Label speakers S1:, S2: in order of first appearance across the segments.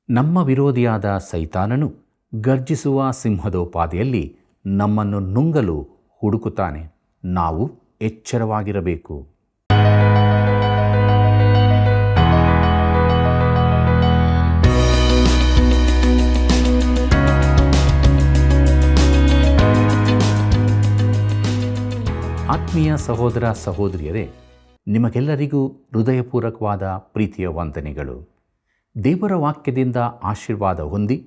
S1: ನಮ್ಮ ವಿರೋಧಿಯಾದ ಸೈತಾನನು ಗರ್ಜಿಸುವ ಸಿಂಹದೋಪಾದಿಯಲ್ಲಿ ನಮ್ಮನ್ನು ನುಂಗಲು ಹುಡುಕುತ್ತಾನೆ. ನಾವು ಎಚ್ಚರವಾಗಿರಬೇಕು. ಆತ್ಮೀಯ ಸಹೋದರ ಸಹೋದರಿಯರೇ, ನಿಮಗೆಲ್ಲರಿಗೂ ಹೃದಯಪೂರ್ವಕವಾದ ಪ್ರೀತಿಯ ವಂದನೆಗಳು. ದೇವರ ವಾಕ್ಯದಿಂದ ಆಶೀರ್ವಾದ ಹೊಂದಿ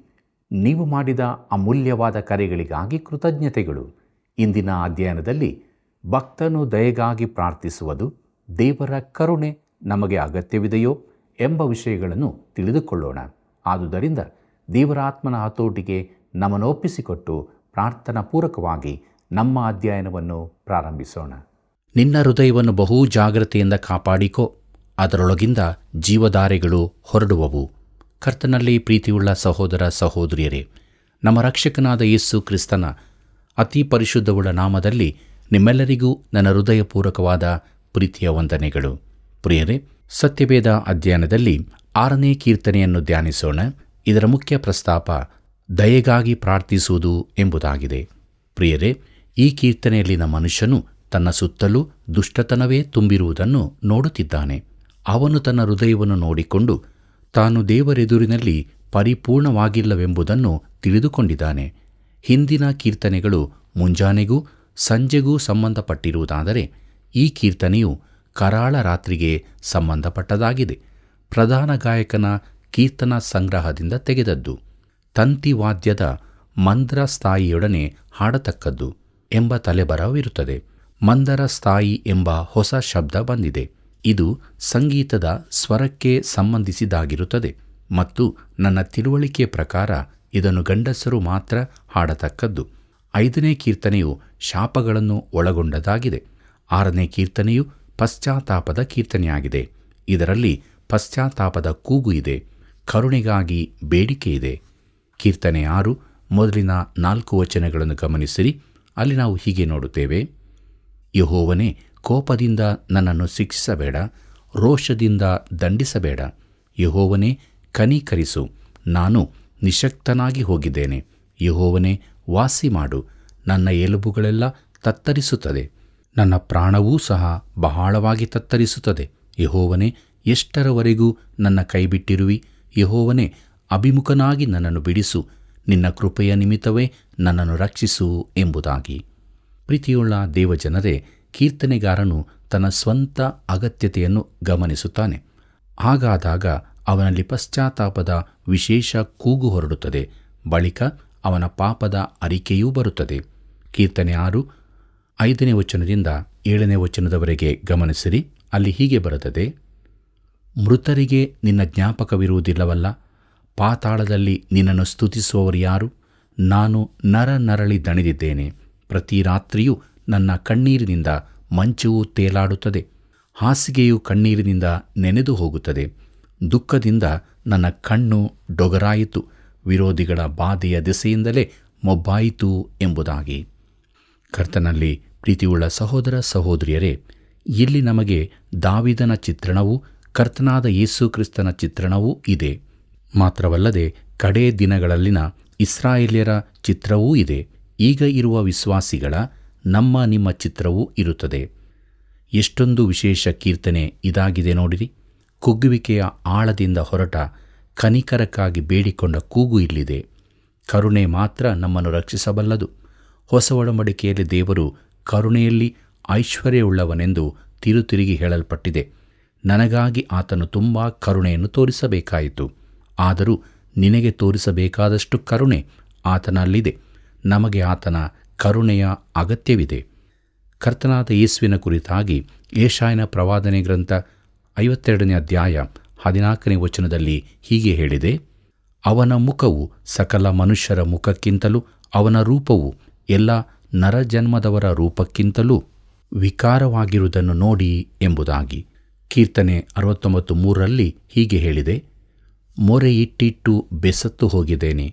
S1: ನೀವು ಮಾಡಿದ ಅಮೂಲ್ಯವಾದ ಕಾರ್ಯಗಳಿಗಾಗಿ ಕೃತಜ್ಞತೆಗಳು. ಇಂದಿನ ಅಧ್ಯಯನದಲ್ಲಿ ಭಕ್ತನು ದಯೆಗಾಗಿ ಪ್ರಾರ್ಥಿಸುವುದು, ದೇವರ ಕರುಣೆ ನಮಗೆ ಅಗತ್ಯವಿದೆಯೋ ಎಂಬ ವಿಷಯಗಳನ್ನು ತಿಳಿದುಕೊಳ್ಳೋಣ. ಆದುದರಿಂದ ದೇವರ ಆತ್ಮನ ಹತೋಟಿಗೆ ನಮ್ಮನ್ನು ಒಪ್ಪಿಸಿಕೊಟ್ಟು ಪ್ರಾರ್ಥನಾ ಪೂರ್ವಕವಾಗಿ ನಮ್ಮ ಅಧ್ಯಯನವನ್ನು ಪ್ರಾರಂಭಿಸೋಣ. ನಿನ್ನ ಹೃದಯವನ್ನು ಬಹು ಜಾಗ್ರತೆಯಿಂದ ಕಾಪಾಡಿಕೋ, ಅದರೊಳಗಿಂದ ಜೀವಧಾರೆಗಳು ಹೊರಡುವವು. ಕರ್ತನಲ್ಲಿ ಪ್ರೀತಿಯುಳ್ಳ ಸಹೋದರ ಸಹೋದರಿಯರೇ, ನಮ್ಮ ರಕ್ಷಕನಾದ ಯೇಸು ಕ್ರಿಸ್ತನ ಅತಿ ಪರಿಶುದ್ಧವುಳ್ಳ ನಾಮದಲ್ಲಿ ನಿಮ್ಮೆಲ್ಲರಿಗೂ ನನ್ನ ಹೃದಯಪೂರ್ವಕವಾದ ಪ್ರೀತಿಯ ವಂದನೆಗಳು. ಪ್ರಿಯರೇ, ಸತ್ಯವೇದ ಅಧ್ಯಯನದಲ್ಲಿ 6ನೇ ಕೀರ್ತನೆಯನ್ನು ಧ್ಯಾನಿಸೋಣ. ಇದರ ಮುಖ್ಯ ಪ್ರಸ್ತಾಪ ದಯೆಗಾಗಿ ಪ್ರಾರ್ಥಿಸುವುದು ಎಂಬುದಾಗಿದೆ. ಪ್ರಿಯರೇ, ಈ ಕೀರ್ತನೆಯಲ್ಲಿನ ಮನುಷ್ಯನು ತನ್ನ ಸುತ್ತಲೂ ದುಷ್ಟತನವೇ ತುಂಬಿರುವುದನ್ನು ನೋಡುತ್ತಿದ್ದಾನೆ. ಅವನು ತನ್ನ ಹೃದಯವನ್ನು ನೋಡಿಕೊಂಡು ತಾನು ದೇವರೆದುರಿನಲ್ಲಿ ಪರಿಪೂರ್ಣವಾಗಿಲ್ಲವೆಂಬುದನ್ನು ತಿಳಿದುಕೊಂಡಿದ್ದಾನೆ. ಹಿಂದಿನ ಕೀರ್ತನೆಗಳು ಮುಂಜಾನೆಗೂ ಸಂಜೆಗೂ ಸಂಬಂಧಪಟ್ಟಿರುವುದಾದರೆ ಈ ಕೀರ್ತನೆಯು ಕರಾಳ ರಾತ್ರಿಗೆ ಸಂಬಂಧಪಟ್ಟದಾಗಿದೆ. ಪ್ರಧಾನ ಗಾಯಕನ ಕೀರ್ತನಾ ಸಂಗ್ರಹದಿಂದ ತೆಗೆದದ್ದು. ತಂತಿವಾದ್ಯದ ಮಂದ್ರ ಸ್ಥಾಯಿಯೊಡನೆ ಹಾಡತಕ್ಕದ್ದು ಎಂಬ ತಲೆಬರವಿರುತ್ತದೆ. ಮಂದರ ಸ್ಥಾಯಿ ಎಂಬ ಹೊಸ ಶಬ್ದ ಬಂದಿದೆ. ಇದು ಸಂಗೀತದ ಸ್ವರಕ್ಕೆ ಸಂಬಂಧಿಸಿದಾಗಿರುತ್ತದೆ ಮತ್ತು ನನ್ನ ತಿಳುವಳಿಕೆಯ ಪ್ರಕಾರ ಇದನ್ನು ಗಂಡಸರು ಮಾತ್ರ ಹಾಡತಕ್ಕದ್ದು. 5ನೇ ಕೀರ್ತನೆಯು ಶಾಪಗಳನ್ನು ಒಳಗೊಂಡದಾಗಿದೆ. 6ನೇ ಕೀರ್ತನೆಯು ಪಶ್ಚಾತ್ತಾಪದ ಕೀರ್ತನೆಯಾಗಿದೆ. ಇದರಲ್ಲಿ ಪಶ್ಚಾತ್ತಾಪದ ಕೂಗು ಇದೆ, ಕರುಣೆಗಾಗಿ ಬೇಡಿಕೆ ಇದೆ. ಕೀರ್ತನೆ 6 ಮೊದಲಿನ 4 ವಚನಗಳನ್ನು ಗಮನಿಸಿರಿ. ಅಲ್ಲಿ ನಾವು ಹೀಗೆ ನೋಡುತ್ತೇವೆ: ಯೆಹೋವನೇ, ಕೋಪದಿಂದ ನನ್ನನ್ನು ಶಿಕ್ಷಿಸಬೇಡ, ರೋಷದಿಂದ ದಂಡಿಸಬೇಡ. ಯೆಹೋವನೇ, ಕನಿಕರಿಸು, ನಾನು ನಿಶಕ್ತನಾಗಿ ಹೋಗಿದ್ದೇನೆ. ಯೆಹೋವನೇ, ವಾಸಿ ಮಾಡು, ನನ್ನ ಎಲುಬುಗಳೆಲ್ಲ ತತ್ತರಿಸುತ್ತದೆ, ನನ್ನ ಪ್ರಾಣವೂ ಸಹ ಬಹಳವಾಗಿ ತತ್ತರಿಸುತ್ತದೆ. ಯೆಹೋವನೇ, ಎಷ್ಟರವರೆಗೂ ನನ್ನ ಕೈಬಿಟ್ಟಿರುವಿ? ಯೆಹೋವನೇ, ಅಭಿಮುಖನಾಗಿ ನನ್ನನ್ನು ಬಿಡಿಸು, ನಿನ್ನ ಕೃಪೆಯ ನಿಮಿತ್ತವೇ ನನ್ನನ್ನು ರಕ್ಷಿಸು ಎಂಬುದಾಗಿ. ಪ್ರೀತಿಯುಳ್ಳ ದೇವಜನರೇ, ಕೀರ್ತನೆಗಾರನು ತನ್ನ ಸ್ವಂತ ಅಗತ್ಯತೆಯನ್ನು ಗಮನಿಸುತ್ತಾನೆ. ಹಾಗಾದಾಗ ಅವನಲ್ಲಿ ಪಶ್ಚಾತ್ತಾಪದ ವಿಶೇಷ ಕೂಗು ಹೊರಡುತ್ತದೆ. ಬಳಿಕ ಅವನ ಪಾಪದ ಅರಿಕೆಯೂ ಬರುತ್ತದೆ. ಕೀರ್ತನೆ 6 5ನೇ ವಚನದಿಂದ 7ನೇ ವಚನದವರೆಗೆ ಗಮನಿಸಿರಿ. ಅಲ್ಲಿ ಹೀಗೆ ಬರುತ್ತದೆ: ಮೃತರಿಗೆ ನಿನ್ನ ಜ್ಞಾಪಕವಿರುವುದಿಲ್ಲವಲ್ಲ, ಪಾತಾಳದಲ್ಲಿ ನಿನ್ನನ್ನು ಸ್ತುತಿಸುವವರು ಯಾರು? ನಾನು ನರನರಳಿ ದಣಿದಿದ್ದೇನೆ. ಪ್ರತಿ ರಾತ್ರಿಯೂ ನನ್ನ ಕಣ್ಣೀರಿನಿಂದ ಮಂಚವು ತೇಲಾಡುತ್ತದೆ, ಹಾಸಿಗೆಯು ಕಣ್ಣೀರಿನಿಂದ ನೆನೆದು ಹೋಗುತ್ತದೆ. ದುಃಖದಿಂದ ನನ್ನ ಕಣ್ಣು ಡೊಗರಾಯಿತು, ವಿರೋಧಿಗಳ ಬಾಧೆಯ ದೆಸೆಯಿಂದಲೇ ಮೊಬ್ಬಾಯಿತು ಎಂಬುದಾಗಿ. ಕರ್ತನಲ್ಲಿ ಪ್ರೀತಿಯುಳ್ಳ ಸಹೋದರ ಸಹೋದರಿಯರೇ, ಇಲ್ಲಿ ನಮಗೆ ದಾವೀದನ ಚಿತ್ರಣವೂ ಕರ್ತನಾದ ಯೇಸು ಕ್ರಿಸ್ತನ ಚಿತ್ರಣವೂ ಇದೆ. ಮಾತ್ರವಲ್ಲದೆ ಕಡೇ ದಿನಗಳಲ್ಲಿನ ಇಸ್ರಾಯೇಲ್ಯರ ಚಿತ್ರವೂ ಇದೆ. ಈಗ ಇರುವ ವಿಶ್ವಾಸಿಗಳ ನಿಮ್ಮ ಚಿತ್ರವೂ ಇರುತ್ತದೆ. ಎಷ್ಟೊಂದು ವಿಶೇಷ ಕೀರ್ತನೆ ಇದಾಗಿದೆ ನೋಡಿರಿ. ಕುಗ್ಗುವಿಕೆಯ ಆಳದಿಂದ ಹೊರಟ ಕನಿಕರಕ್ಕಾಗಿ ಬೇಡಿಕೊಂಡ ಕೂಗು ಇಲ್ಲಿದೆ. ಕರುಣೆ ಮಾತ್ರ ನಮ್ಮನ್ನು ರಕ್ಷಿಸಬಲ್ಲದು. ಹೊಸ ಒಡಂಬಡಿಕೆಯಲ್ಲಿ ದೇವರು ಕರುಣೆಯಲ್ಲಿ ಐಶ್ವರ್ಯವುಳ್ಳವನೆಂದು ತಿರುತಿರುಗಿ ಹೇಳಲ್ಪಟ್ಟಿದೆ. ನನಗಾಗಿ ಆತನು ತುಂಬ ಕರುಣೆಯನ್ನು ತೋರಿಸಬೇಕಾಯಿತು. ಆದರೂ ನಿನಗೆ ತೋರಿಸಬೇಕಾದಷ್ಟು ಕರುಣೆ ಆತನಲ್ಲಿದೆ. ನಮಗೆ ಆತನ ಕರುಣೆಯ ಅಗತ್ಯವಿದೆ. ಕರ್ತನಾದ ಯೇಸುವಿನ ಕುರಿತಾಗಿ ಯೆಶಾಯನ ಪ್ರವಾದನೆ ಗ್ರಂಥ 52ನೇ ಅಧ್ಯಾಯ 14ನೇ ವಚನದಲ್ಲಿ ಹೀಗೆ ಹೇಳಿದೆ: ಅವನ ಮುಖವು ಸಕಲ ಮನುಷ್ಯರ ಮುಖಕ್ಕಿಂತಲೂ, ಅವನ ರೂಪವು ಎಲ್ಲ ನರಜನ್ಮದವರ ರೂಪಕ್ಕಿಂತಲೂ ವಿಕಾರವಾಗಿರುವುದನ್ನು ನೋಡಿ ಎಂಬುದಾಗಿ. ಕೀರ್ತನೆ 69:3 ಹೀಗೆ ಹೇಳಿದೆ: ಮೊರೆಯಿಟ್ಟಿಟ್ಟು ಬೆಸತ್ತು ಹೋಗಿದ್ದೇನೆ,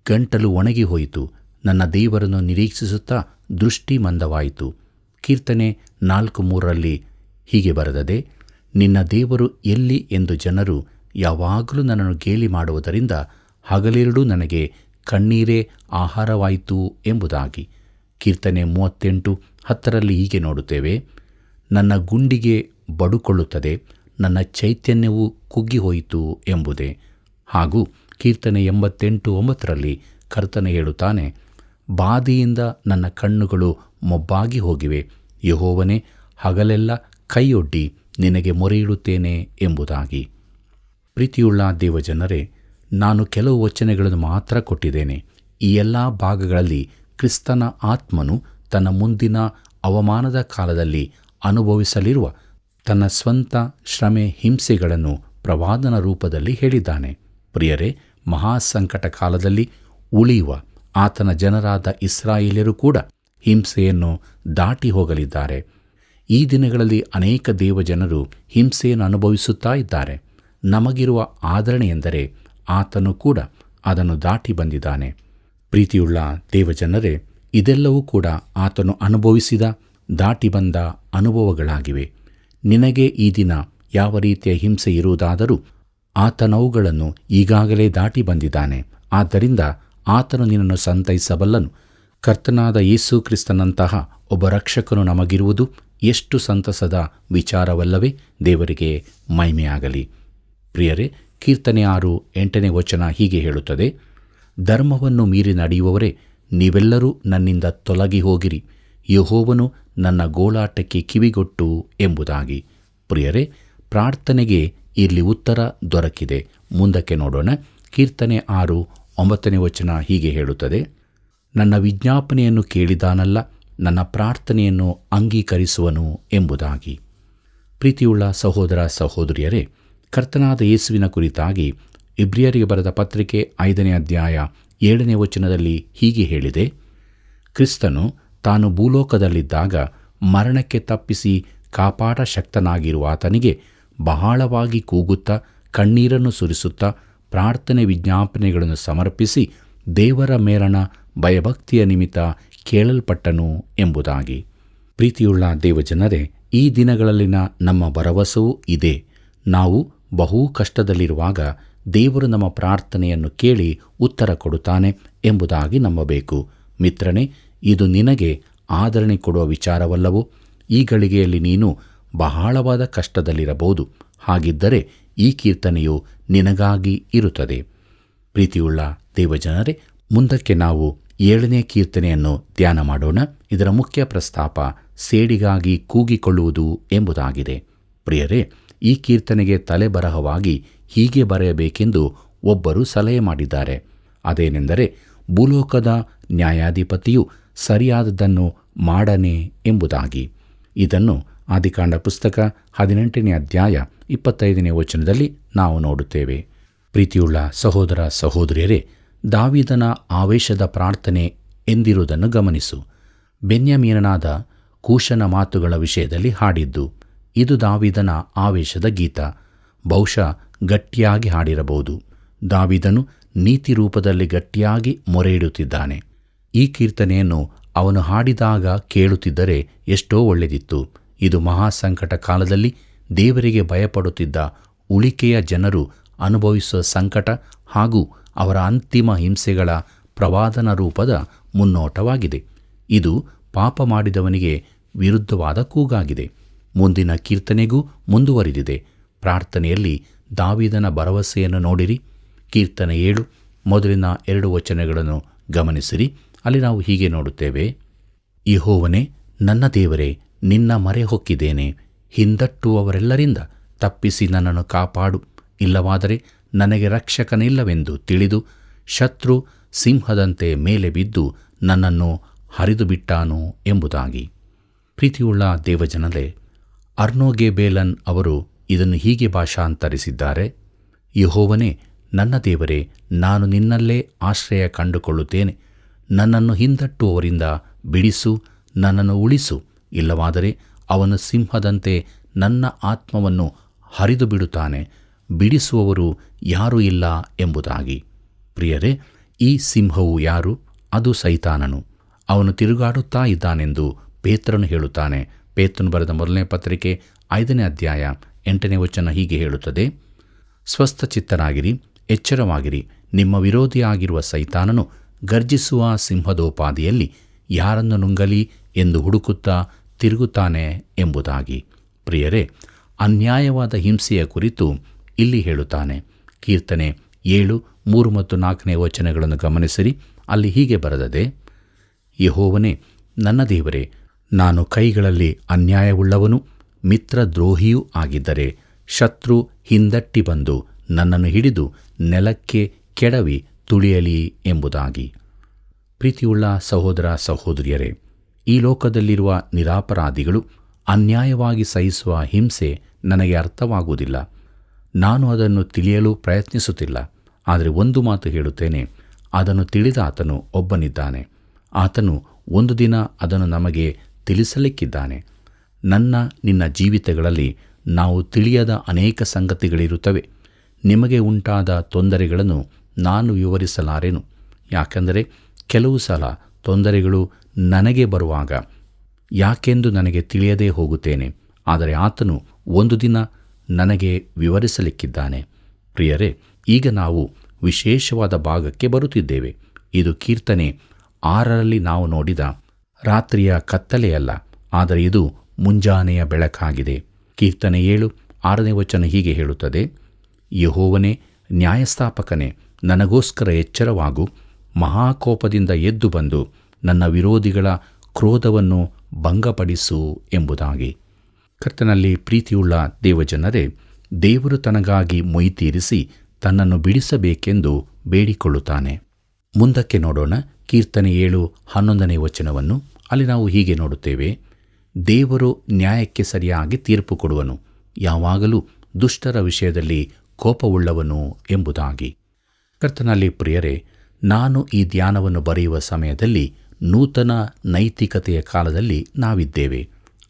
S1: ಗಂಟಲು ಒಣಗಿ ಹೋಯಿತು, ನನ್ನ ದೇವರನ್ನು ನಿರೀಕ್ಷಿಸುತ್ತಾ ದೃಷ್ಟಿ ಮಂದವಾಯಿತು. ಕೀರ್ತನೆ 4:3 ಹೀಗೆ ಬರೆದದೆ: ನಿನ್ನ ದೇವರು ಎಲ್ಲಿ ಎಂದು ಜನರು ಯಾವಾಗಲೂ ನನ್ನನ್ನು ಗೇಲಿ ಮಾಡುವುದರಿಂದ ಹಗಲಿರುಳು ನನಗೆ ಕಣ್ಣೀರೇ ಆಹಾರವಾಯಿತು ಎಂಬುದಾಗಿ. ಕೀರ್ತನೆ 38:10 ಹೀಗೆ ನೋಡುತ್ತೇವೆ, ನನ್ನ ಗುಂಡಿಗೆ ಬಡುಕೊಳ್ಳುತ್ತದೆ, ನನ್ನ ಚೈತನ್ಯವು ಕುಗ್ಗಿಹೋಯಿತು ಎಂಬುದೇ. ಹಾಗೂ ಕೀರ್ತನೆ 88:9 ಕರ್ತನೆ ಹೇಳುತ್ತಾನೆ, ಬಾಧೆಯಿಂದ ನನ್ನ ಕಣ್ಣುಗಳು ಮೊಬ್ಬಾಗಿ ಹೋಗಿವೆ, ಯೆಹೋವನೇ ಹಗಲೆಲ್ಲ ಕೈಯೊಡ್ಡಿ ನಿನಗೆ ಮೊರೆಯಿಡುತ್ತೇನೆ ಎಂಬುದಾಗಿ. ಪ್ರೀತಿಯುಳ್ಳ ದೇವಜನರೇ, ನಾನು ಕೆಲವು ವಚನಗಳನ್ನು ಮಾತ್ರ ಕೊಟ್ಟಿದ್ದೇನೆ. ಈ ಎಲ್ಲ ಭಾಗಗಳಲ್ಲಿ ಕ್ರಿಸ್ತನ ಆತ್ಮನು ತನ್ನ ಮುಂದಿನ ಅವಮಾನದ ಕಾಲದಲ್ಲಿ ಅನುಭವಿಸಲಿರುವ ತನ್ನ ಸ್ವಂತ ಶ್ರಮೆ ಹಿಂಸೆಗಳನ್ನು ಪ್ರವಾದನ ರೂಪದಲ್ಲಿ ಹೇಳಿದ್ದಾನೆ. ಪ್ರಿಯರೇ, ಮಹಾಸಂಕಟ ಕಾಲದಲ್ಲಿ ಉಳಿಯುವ ಆತನ ಜನರಾದ ಇಸ್ರಾಯೇಲ್ಯರು ಕೂಡ ಹಿಂಸೆಯನ್ನು ದಾಟಿ ಹೋಗಲಿದ್ದಾರೆ. ಈ ದಿನಗಳಲ್ಲಿ ಅನೇಕ ದೇವಜನರು ಹಿಂಸೆಯನ್ನು ಅನುಭವಿಸುತ್ತಾ ಇದ್ದಾರೆ. ನಮಗಿರುವ ಆದರಣೆ ಎಂದರೆ ಆತನು ಕೂಡ ಅದನ್ನು ದಾಟಿ ಬಂದಿದ್ದಾನೆ. ಪ್ರೀತಿಯುಳ್ಳ ದೇವಜನರೇ, ಇದೆಲ್ಲವೂ ಕೂಡ ಆತನು ಅನುಭವಿಸಿದ, ದಾಟಿ ಬಂದ ಅನುಭವಗಳಾಗಿವೆ. ನಿನಗೆ ಈ ದಿನ ಯಾವ ರೀತಿಯ ಹಿಂಸೆ ಇರುವುದಾದರೂ ಆತನವುಗಳನ್ನು ಈಗಾಗಲೇ ದಾಟಿ ಬಂದಿದ್ದಾನೆ. ಆದ್ದರಿಂದ ಆತನು ನಿನ್ನನ್ನು ಸಂತೈಸಬಲ್ಲನು. ಕರ್ತನಾದ ಯೇಸು ಕ್ರಿಸ್ತನಂತಹ ಒಬ್ಬ ರಕ್ಷಕನು ನಮಗಿರುವುದು ಎಷ್ಟು ಸಂತಸದ ವಿಚಾರವಲ್ಲವೇ? ದೇವರಿಗೆ ಮಹಿಮೆಯಾಗಲಿ. ಪ್ರಿಯರೇ, ಕೀರ್ತನೆ 6:8 ಹೀಗೆ ಹೇಳುತ್ತದೆ, ಧರ್ಮವನ್ನು ಮೀರಿ ನಡೆಯುವವರೇ, ನೀವೆಲ್ಲರೂ ನನ್ನಿಂದ ತೊಲಗಿ ಹೋಗಿರಿ, ಯೆಹೋವನು ನನ್ನ ಗೋಳಾಟಕ್ಕೆ ಕಿವಿಗೊಟ್ಟು ಎಂಬುದಾಗಿ. ಪ್ರಿಯರೇ, ಪ್ರಾರ್ಥನೆಗೆ ಇಲ್ಲಿ ಉತ್ತರ ದೊರಕಿದೆ. ಮುಂದಕ್ಕೆ ನೋಡೋಣ. ಕೀರ್ತನೆ 6:9 ಹೀಗೆ ಹೇಳುತ್ತದೆ, ನನ್ನ ವಿಜ್ಞಾಪನೆಯನ್ನು ಕೇಳಿದಾನಲ್ಲ, ನನ್ನ ಪ್ರಾರ್ಥನೆಯನ್ನು ಅಂಗೀಕರಿಸುವನು ಎಂಬುದಾಗಿ. ಪ್ರೀತಿಯುಳ್ಳ ಸಹೋದರ ಸಹೋದರಿಯರೇ, ಕರ್ತನಾದ ಯೇಸುವಿನ ಕುರಿತಾಗಿ ಇಬ್ರಿಯರಿಗೆ ಬರೆದ ಪತ್ರಿಕೆ 5:7 ಹೀಗೆ ಹೇಳಿದೆ, ಕ್ರಿಸ್ತನು ತಾನು ಭೂಲೋಕದಲ್ಲಿದ್ದಾಗ ಮರಣಕ್ಕೆ ತಪ್ಪಿಸಿ ಕಾಪಾಡ ಶಕ್ತನಾಗಿರುವ ಆತನಿಗೆ ಬಹಳವಾಗಿ ಕೂಗುತ್ತಾ ಕಣ್ಣೀರನ್ನು ಸುರಿಸುತ್ತಾ ಪ್ರಾರ್ಥನೆ ವಿಜ್ಞಾಪನೆಗಳನ್ನು ಸಮರ್ಪಿಸಿ ದೇವರ ಮೇಲಣ ಭಯಭಕ್ತಿಯ ನಿಮಿತ್ತ ಕೇಳಲ್ಪಟ್ಟನು ಎಂಬುದಾಗಿ. ಪ್ರೀತಿಯುಳ್ಳ ದೇವಜನರೇ, ಈ ದಿನಗಳಲ್ಲಿನ ನಮ್ಮ ಭರವಸೆಯೂ ಇದೆ. ನಾವು ಬಹು ಕಷ್ಟದಲ್ಲಿರುವಾಗ ದೇವರು ನಮ್ಮ ಪ್ರಾರ್ಥನೆಯನ್ನು ಕೇಳಿ ಉತ್ತರ ಕೊಡುತ್ತಾನೆ ಎಂಬುದಾಗಿ ನಂಬಬೇಕು. ಮಿತ್ರನೇ, ಇದು ನಿನಗೆ ಆದರಣೆ ಕೊಡುವ ವಿಚಾರವಲ್ಲವೋ? ಈ ಗಳಿಗೆಯಲ್ಲಿ ನೀನು ಬಹಳವಾದ ಕಷ್ಟದಲ್ಲಿರಬಹುದು. ಹಾಗಿದ್ದರೆ ಈ ಕೀರ್ತನೆಯು ನಿನಗಾಗಿ ಇರುತ್ತದೆ. ಪ್ರೀತಿಯುಳ್ಳ ದೇವಜನರೇ, ಮುಂದಕ್ಕೆ ನಾವು 7ನೇ ಕೀರ್ತನೆಯನ್ನು ಧ್ಯಾನ ಮಾಡೋಣ. ಇದರ ಮುಖ್ಯ ಪ್ರಸ್ತಾಪ ಸೇಡಿಗಾಗಿ ಕೂಗಿಕೊಳ್ಳುವುದು ಎಂಬುದಾಗಿದೆ. ಪ್ರಿಯರೇ, ಈ ಕೀರ್ತನೆಗೆ ತಲೆಬರಹವಾಗಿ ಹೀಗೆ ಬರೆಯಬೇಕೆಂದು ಒಬ್ಬರು ಸಲಹೆ ಮಾಡಿದ್ದಾರೆ. ಅದೇನೆಂದರೆ, ಭೂಲೋಕದ ನ್ಯಾಯಾಧಿಪತಿಯು ಸರಿಯಾದದ್ದನ್ನು ಮಾಡನೆ ಎಂಬುದಾಗಿ. ಇದನ್ನು ಆದಿಕಾಂಡ ಪುಸ್ತಕ 18:25 ನಾವು ನೋಡುತ್ತೇವೆ. ಪ್ರೀತಿಯುಳ್ಳ ಸಹೋದರ ಸಹೋದರಿಯರೇ, ದಾವೀದನ ಆವೇಶದ ಪ್ರಾರ್ಥನೆ ಎಂದಿರುವುದನ್ನು ಗಮನಿಸು. ಬೆನ್ಯಾಮೀನನಾದ ಕೂಷನ ಮಾತುಗಳ ವಿಷಯದಲ್ಲಿ ಹಾಡಿದ್ದು. ಇದು ದಾವೀದನ ಆವೇಶದ ಗೀತ. ಬಹುಶಃ ಗಟ್ಟಿಯಾಗಿ ಹಾಡಿರಬಹುದು. ದಾವೀದನು ನೀತಿ ರೂಪದಲ್ಲಿ ಗಟ್ಟಿಯಾಗಿ ಮೊರೆಯಿಡುತ್ತಿದ್ದಾನೆ. ಈ ಕೀರ್ತನೆಯನ್ನು ಅವನು ಹಾಡಿದಾಗ ಕೇಳುತ್ತಿದ್ದರೆ ಎಷ್ಟೋ ಒಳ್ಳೆದಿತ್ತು. ಇದು ಮಹಾಸಂಕಟ ಕಾಲದಲ್ಲಿ ದೇವರಿಗೆ ಭಯಪಡುತ್ತಿದ್ದ ಉಳಿಕೆಯ ಜನರು ಅನುಭವಿಸುವ ಸಂಕಟ ಹಾಗೂ ಅವರ ಅಂತಿಮ ಹಿಂಸೆಗಳ ಪ್ರವಾದನ ರೂಪದ ಮುನ್ನೋಟವಾಗಿದೆ. ಇದು ಪಾಪ ಮಾಡಿದವನಿಗೆ ವಿರುದ್ಧವಾದ ಕೂಗಾಗಿದೆ. ಮುಂದಿನ ಕೀರ್ತನೆಗೂ ಮುಂದುವರಿದಿದೆ. ಪ್ರಾರ್ಥನೆಯಲ್ಲಿ ದಾವೀದನ ಭರವಸೆಯನ್ನು ನೋಡಿರಿ. ಕೀರ್ತನೆ 7 ಮೊದಲಿನ 2 ವಚನಗಳನ್ನು ಗಮನಿಸಿರಿ. ಅಲ್ಲಿ ನಾವು ಹೀಗೆ ನೋಡುತ್ತೇವೆ, ಯೆಹೋವನೇ ನನ್ನ ದೇವರೇ, ನಿನ್ನ ಮೊರೆ ಹೊಕ್ಕಿದ್ದೇನೆ. ಹಿಂದಟ್ಟುವವರೆಲ್ಲರಿಂದ ತಪ್ಪಿಸಿ ನನ್ನನ್ನು ಕಾಪಾಡು. ಇಲ್ಲವಾದರೆ ನನಗೆ ರಕ್ಷಕನಿಲ್ಲವೆಂದು ತಿಳಿದು ಶತ್ರು ಸಿಂಹದಂತೆ ಮೇಲೆ ಬಿದ್ದು ನನ್ನನ್ನು ಹರಿದು ಬಿಟ್ಟಾನು ಎಂಬುದಾಗಿ. ಪ್ರೀತಿಯುಳ್ಳ ದೇವಜನರೇ, ಅರ್ನೋಗೆಬೇಲನ್ ಅವರು ಇದನ್ನು ಹೀಗೆ ಭಾಷಾಂತರಿಸಿದ್ದಾರೆ, ಯೆಹೋವನೇ ನನ್ನ ದೇವರೇ, ನಾನು ನಿನ್ನಲ್ಲೇ ಆಶ್ರಯ ಕಂಡುಕೊಳ್ಳುತ್ತೇನೆ. ನನ್ನನ್ನು ಹಿಂದಟ್ಟುವವರಿಂದ ಬಿಡಿಸು, ನನ್ನನ್ನು ಉಳಿಸು. ಇಲ್ಲವಾದರೆ ಅವನು ಸಿಂಹದಂತೆ ನನ್ನ ಆತ್ಮವನ್ನು ಹರಿದು ಬಿಡುತ್ತಾನೆ. ಬಿಡಿಸುವವರು ಯಾರೂ ಇಲ್ಲ ಎಂಬುದಾಗಿ. ಪ್ರಿಯರೇ, ಈ ಸಿಂಹವು ಯಾರು? ಅದು ಸೈತಾನನು. ಅವನು ತಿರುಗಾಡುತ್ತಾ ಇದ್ದಾನೆಂದು ಪೇತ್ರನು ಹೇಳುತ್ತಾನೆ. ಪೇತ್ರನು ಬರೆದ ಮೊದಲನೇ ಪತ್ರಿಕೆ 5:8 ಹೀಗೆ ಹೇಳುತ್ತದೆ, ಸ್ವಸ್ಥಚಿತ್ತರಾಗಿರಿ, ಎಚ್ಚರವಾಗಿರಿ. ನಿಮ್ಮ ವಿರೋಧಿಯಾಗಿರುವ ಸೈತಾನನು ಗರ್ಜಿಸುವ ಸಿಂಹದೋಪಾದಿಯಲ್ಲಿ ಯಾರನ್ನು ನುಂಗಲಿ ಎಂದು ಹುಡುಕುತ್ತಾ ತಿರುಗುತ್ತಾನೆ ಎಂಬುದಾಗಿ. ಪ್ರಿಯರೇ, ಅನ್ಯಾಯವಾದ ಹಿಂಸೆಯ ಕುರಿತು ಇಲ್ಲಿ ಹೇಳುತ್ತಾನೆ. ಕೀರ್ತನೆ 7, 3 ಮತ್ತು 4ನೇ ವಚನಗಳನ್ನು ಗಮನಿಸಿರಿ. ಅಲ್ಲಿ ಹೀಗೆ ಬರೆದದೆ: ಯೆಹೋವನೇ, ನನ್ನ ದೇವರೇ, ನಾನು ಕೈಗಳಲ್ಲಿ ಅನ್ಯಾಯವುಳ್ಳವನು, ಮಿತ್ರದ್ರೋಹಿಯೂ ಆಗಿದ್ದರೆ ಶತ್ರು ಹಿಂದಟ್ಟಿ ಬಂದು ನನ್ನನ್ನು ಹಿಡಿದು ನೆಲಕ್ಕೆ ಕೆಡವಿ ತುಳಿಯಲಿ ಎಂಬುದಾಗಿ. ಪ್ರೀತಿಯುಳ್ಳ ಸಹೋದರ ಸಹೋದರಿಯರೇ, ಈ ಲೋಕದಲ್ಲಿರುವ ನಿರಪರಾಧಿಗಳು ಅನ್ಯಾಯವಾಗಿ ಸಹಿಸುವ ಹಿಂಸೆ ನನಗೆ ಅರ್ಥವಾಗುವುದಿಲ್ಲ. ನಾನು ಅದನ್ನು ತಿಳಿಯಲು ಪ್ರಯತ್ನಿಸುತ್ತಿಲ್ಲ. ಆದರೆ ಒಂದು ಮಾತು ಹೇಳುತ್ತೇನೆ, ಅದನ್ನು ತಿಳಿದ ಆತನು ಒಬ್ಬನಿದ್ದಾನೆ. ಆತನು ಒಂದು ದಿನ ಅದನ್ನು ನಮಗೆ ತಿಳಿಸಲಿಕ್ಕಿದ್ದಾನೆ. ನಿನ್ನ ಜೀವಿತಗಳಲ್ಲಿ ನಾವು ತಿಳಿಯದ ಅನೇಕ ಸಂಗತಿಗಳಿರುತ್ತವೆ. ನಿಮಗೆ ಉಂಟಾದ ತೊಂದರೆಗಳನ್ನು ನಾನು ವಿವರಿಸಲಾರೆನು. ಯಾಕೆಂದರೆ ಕೆಲವು ಸಲ ತೊಂದರೆಗಳು ನನಗೆ ಬರುವಾಗ ಯಾಕೆಂದು ನನಗೆ ತಿಳಿಯದೇ ಹೋಗುತ್ತೇನೆ. ಆದರೆ ಆತನು ಒಂದು ದಿನ ನನಗೆ ವಿವರಿಸಲಿಕ್ಕಿದ್ದಾನೆ. ಪ್ರಿಯರೇ, ಈಗ ನಾವು ವಿಶೇಷವಾದ ಭಾಗಕ್ಕೆ ಬರುತ್ತಿದ್ದೇವೆ. ಇದು ಕೀರ್ತನೆ 6ರಲ್ಲಿ ನಾವು ನೋಡಿದ ರಾತ್ರಿಯ ಕತ್ತಲೆಯಲ್ಲ, ಆದರೆ ಇದು ಮುಂಜಾನೆಯ ಬೆಳಕಾಗಿದೆ. ಕೀರ್ತನೆ 7, 6ನೇ ವಚನ ಹೀಗೆ ಹೇಳುತ್ತದೆ: ಯೆಹೋವನೇ, ನ್ಯಾಯಸ್ಥಾಪಕನೇ, ನನಗೋಸ್ಕರ ಎಚ್ಚರವಾಗು. ಮಹಾಕೋಪದಿಂದ ಎದ್ದು ಬಂದು ನನ್ನ ವಿರೋಧಿಗಳ ಕ್ರೋಧವನ್ನು ಭಂಗಪಡಿಸು ಎಂಬುದಾಗಿ. ಕರ್ತನಲ್ಲಿ ಪ್ರೀತಿಯುಳ್ಳ ದೇವಜನರೇ, ದೇವರು ತನಗಾಗಿ ಮೊಯ್ತೀರಿಸಿ ತನ್ನನ್ನು ಬಿಡಿಸಬೇಕೆಂದು ಬೇಡಿಕೊಳ್ಳುತ್ತಾನೆ. ಮುಂದಕ್ಕೆ ನೋಡೋಣ. ಕೀರ್ತನೆ 7, 11ನೇ ವಚನವನ್ನು. ಅಲ್ಲಿ ನಾವು ಹೀಗೆ ನೋಡುತ್ತೇವೆ: ದೇವರು ನ್ಯಾಯಕ್ಕೆ ಸರಿಯಾಗಿ ತೀರ್ಪು ಕೊಡುವನು, ಯಾವಾಗಲೂ ದುಷ್ಟರ ವಿಷಯದಲ್ಲಿ ಕೋಪವುಳ್ಳವನು ಎಂಬುದಾಗಿ. ಕರ್ತನಲ್ಲಿ ಪ್ರಿಯರೇ, ನಾನು ಈ ಧ್ಯಾನವನ್ನು ಬರೆಯುವ ಸಮಯದಲ್ಲಿ ನೂತನ ನೈತಿಕತೆಯ ಕಾಲದಲ್ಲಿ ನಾವಿದ್ದೇವೆ.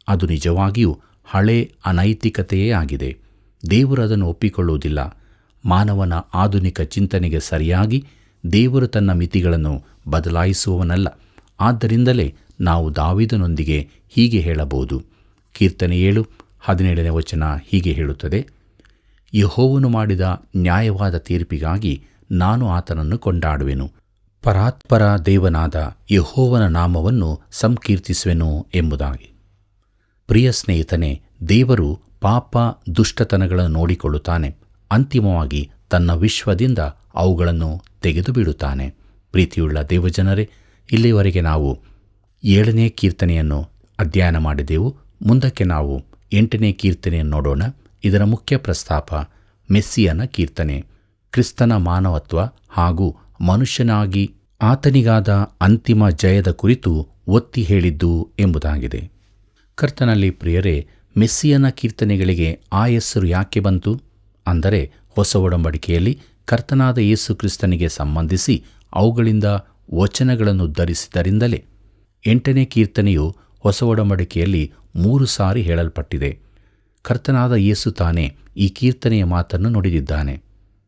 S1: ಅದು ನಿಜವಾಗಿಯೂ ಹಳೆ ಅನೈತಿಕತೆಯೇ ಆಗಿದೆ. ದೇವರು ಅದನ್ನು ಒಪ್ಪಿಕೊಳ್ಳುವುದಿಲ್ಲ. ಮಾನವನ ಆಧುನಿಕ ಚಿಂತನೆಗೆ ಸರಿಯಾಗಿ ದೇವರು ತನ್ನ ಮಿತಿಗಳನ್ನು ಬದಲಾಯಿಸುವವನಲ್ಲ. ಆದ್ದರಿಂದಲೇ ನಾವು ದಾವೀದನೊಂದಿಗೆ ಹೀಗೆ ಹೇಳಬಹುದು. ಕೀರ್ತನೆ 7, 17ನೇ ವಚನ ಹೀಗೆ ಹೇಳುತ್ತದೆ: ಯೆಹೋವನು ಮಾಡಿದ ನ್ಯಾಯವಾದ ತೀರ್ಪಿಗಾಗಿ ನಾನು ಆತನನ್ನು ಕೊಂಡಾಡುವೆನು. ಪರಾತ್ಪರ ದೇವನಾದ ಯೆಹೋವನ ನಾಮವನ್ನು ಸಂಕೀರ್ತಿಸುವೆನು ಎಂಬುದಾಗಿ. ಪ್ರಿಯ ಸ್ನೇಹಿತನೇ, ದೇವರು ಪಾಪ ದುಷ್ಟತನಗಳನ್ನು ನೋಡಿಕೊಳ್ಳುತ್ತಾನೆ. ಅಂತಿಮವಾಗಿ ತನ್ನ ವಿಶ್ವದಿಂದ ಅವುಗಳನ್ನು ತೆಗೆದು ಬಿಡುತ್ತಾನೆ. ಪ್ರೀತಿಯುಳ್ಳ ದೇವಜನರೇ, ಇಲ್ಲಿವರೆಗೆ ನಾವು 7ನೇ ಕೀರ್ತನೆಯನ್ನು ಅಧ್ಯಯನ ಮಾಡಿದೆವು. ಮುಂದಕ್ಕೆ ನಾವು 8ನೇ ಕೀರ್ತನೆಯನ್ನು ನೋಡೋಣ. ಇದರ ಮುಖ್ಯ ಪ್ರಸ್ತಾಪ ಮೆಸ್ಸಿಯನ ಕೀರ್ತನೆ. ಕ್ರಿಸ್ತನ ಮಾನವತ್ವ ಹಾಗೂ ಮನುಷ್ಯನಾಗಿ ಆತನಿಗಾದ ಅಂತಿಮ ಜಯದ ಕುರಿತು ಒತ್ತಿ ಹೇಳಿದ್ದು ಎಂಬುದಾಗಿದೆ. ಕರ್ತನಲ್ಲಿ ಪ್ರಿಯರೇ, ಮೆಸ್ಸಿಯನ ಕೀರ್ತನೆಗಳಿಗೆ ಆ ಹೆಸರು ಯಾಕೆ ಬಂತು? ಅಂದರೆ ಹೊಸ ಒಡಂಬಡಿಕೆಯಲ್ಲಿ ಕರ್ತನಾದ ಯೇಸು ಕ್ರಿಸ್ತನಿಗೆ ಸಂಬಂಧಿಸಿ ಅವುಗಳಿಂದ ವಚನಗಳನ್ನು ಉದ್ಧರಿಸಿದ್ದರಿಂದಲೇ. 8ನೇ ಕೀರ್ತನೆಯು ಹೊಸ ಒಡಂಬಡಿಕೆಯಲ್ಲಿ 3 ಸಾರಿ ಹೇಳಲ್ಪಟ್ಟಿದೆ. ಕರ್ತನಾದ ಯೇಸು ತಾನೇ ಈ ಕೀರ್ತನೆಯ ಮಾತನ್ನು ನುಡಿದಿದ್ದಾನೆ.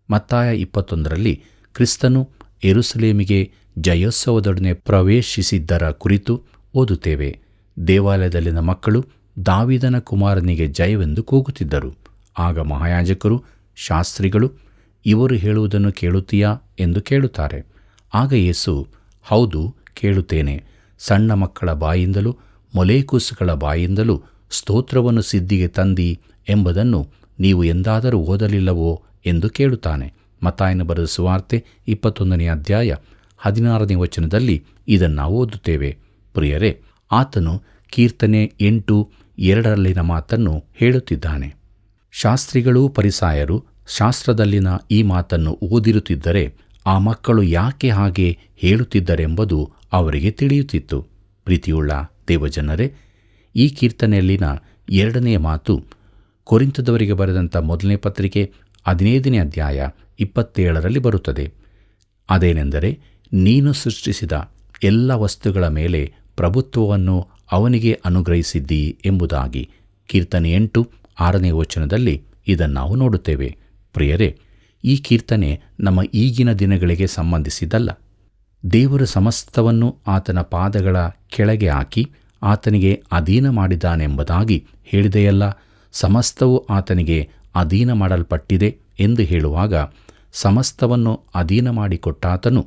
S1: ಮತ್ತಾಯ 21ರಲ್ಲಿ ಕ್ರಿಸ್ತನು ಯೆರೂಸಲೇಮಿಗೆ ಜಯೋತ್ಸವದೊಡನೆ ಪ್ರವೇಶಿಸಿದ್ದರ ಕುರಿತು ಓದುತ್ತೇವೆ. ದೇವಾಲಯದಲ್ಲಿನ ಮಕ್ಕಳು ದಾವೀದನ ಕುಮಾರನಿಗೆ ಜಯವೆಂದು ಕೂಗುತ್ತಿದ್ದರು. ಆಗ ಮಹಾಯಾಜಕರು, ಶಾಸ್ತ್ರಿಗಳು, ಇವರು ಹೇಳುವುದನ್ನು ಕೇಳುತ್ತೀಯಾ ಎಂದು ಕೇಳುತ್ತಾರೆ. ಆಗ ಯೇಸು, ಹೌದು, ಕೇಳುತ್ತೇನೆ. ಸಣ್ಣ ಮಕ್ಕಳ ಬಾಯಿಂದಲೂ ಮೊಲೆಕೂಸುಗಳ ಬಾಯಿಂದಲೂ ಸ್ತೋತ್ರವನ್ನು ಸಿದ್ಧಿಗೆ ತಂದಿ ಎಂಬುದನ್ನು ನೀವು ಎಂದಾದರೂ ಓದಲಿಲ್ಲವೋ ಎಂದು ಕೇಳುತ್ತಾನೆ. ಮತ್ತಾಯನ ಬರೆದ ಸುವಾರ್ತೆ 21ನೇ ಅಧ್ಯಾಯ 16ನೇ ವಚನದಲ್ಲಿ ಇದನ್ನು ನಾವು ಓದುತ್ತೇವೆ. ಪ್ರಿಯರೇ, ಆತನು ಕೀರ್ತನೆ 8:2 ಮಾತನ್ನು ಹೇಳುತ್ತಿದ್ದಾನೆ. ಶಾಸ್ತ್ರಿಗಳೂ ಫರಿಸಾಯರು ಶಾಸ್ತ್ರದಲ್ಲಿನ ಈ ಮಾತನ್ನು ಓದಿರುತ್ತಿದ್ದರೆ ಆ ಮಕ್ಕಳು ಯಾಕೆ ಹಾಗೆ ಹೇಳುತ್ತಿದ್ದರೆಂಬುದು ಅವರಿಗೆ ತಿಳಿಯುತ್ತಿತ್ತು. ಪ್ರೀತಿಯುಳ್ಳ ದೇವಜನರೇ, ಈ ಕೀರ್ತನೆಯಲ್ಲಿನ 2ನೇ ಮಾತು ಕೊರಿಂಥದವರಿಗೆ ಬರೆದಂಥ 1ನೇ ಪತ್ರಿಕೆ 15ನೇ ಅಧ್ಯಾಯ 27ರಲ್ಲಿ ಬರುತ್ತದೆ. ಅದೇನೆಂದರೆ, ನೀನು ಸೃಷ್ಟಿಸಿದ ಎಲ್ಲ ವಸ್ತುಗಳ ಮೇಲೆ ಪ್ರಭುತ್ವವನ್ನು ಅವನಿಗೆ ಅನುಗ್ರಹಿಸಿದ್ದಿ ಎಂಬುದಾಗಿ. ಕೀರ್ತನೆ 8:6ನೇ ವಚನದಲ್ಲಿ ಇದನ್ನು ನಾವು ನೋಡುತ್ತೇವೆ. ಪ್ರಿಯರೇ, ಈ ಕೀರ್ತನೆ ನಮ್ಮ ಈಗಿನ ದಿನಗಳಿಗೆ ಸಂಬಂಧಿಸಿದ್ದಲ್ಲ. ದೇವರು ಸಮಸ್ತವನ್ನು ಆತನ ಪಾದಗಳ ಕೆಳಗೆ ಹಾಕಿ ಆತನಿಗೆ ಅಧೀನ ಮಾಡಿದ್ದಾನೆಂಬುದಾಗಿ ಹೇಳಿದೆಯಲ್ಲ. ಸಮಸ್ತವೂ ಆತನಿಗೆ ಅಧೀನ ಮಾಡಲ್ಪಟ್ಟಿದೆ ಎಂದು ಹೇಳುವಾಗ ಸಮಸ್ತವನ್ನು ಅಧೀನ ಮಾಡಿಕೊಟ್ಟಾತನು